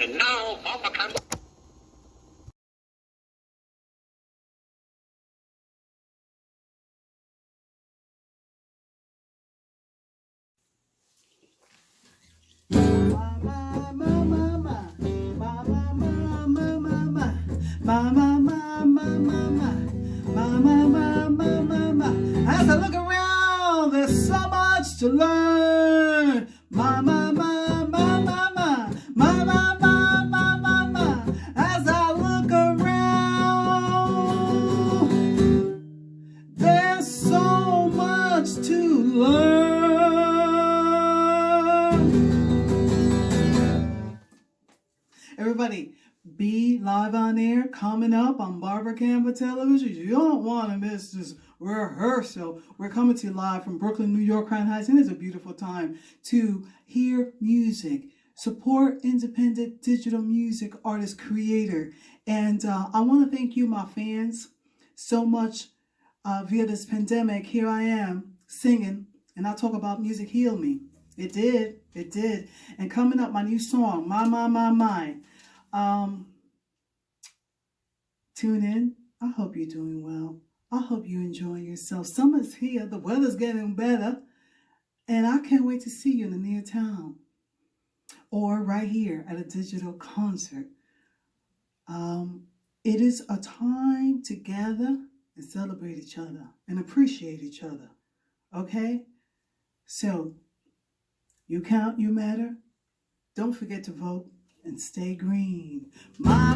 And now, Barbara Campbell. As I look around, there's so much to learn. As I look around, there's so much to learn. Everybody, be live on air coming up on Barbara Campbell Television. You don't want to miss this rehearsal. We're coming to you live from Brooklyn, New York, Crown Heights, and it's a beautiful time to hear music, support independent digital music artist creator. And I want to thank you, my fans, so much via this pandemic. Here I am singing, and I talk about music heal me. It did. And coming up, my new song, My. Tune in. I hope you're doing well. I hope you're enjoying yourself. Summer's here. The weather's getting better. And I can't wait to see you in the near town or right here at a digital concert. It is a time to gather and celebrate each other and appreciate each other. Okay? So, you count, you matter. Don't forget to vote and stay green. My.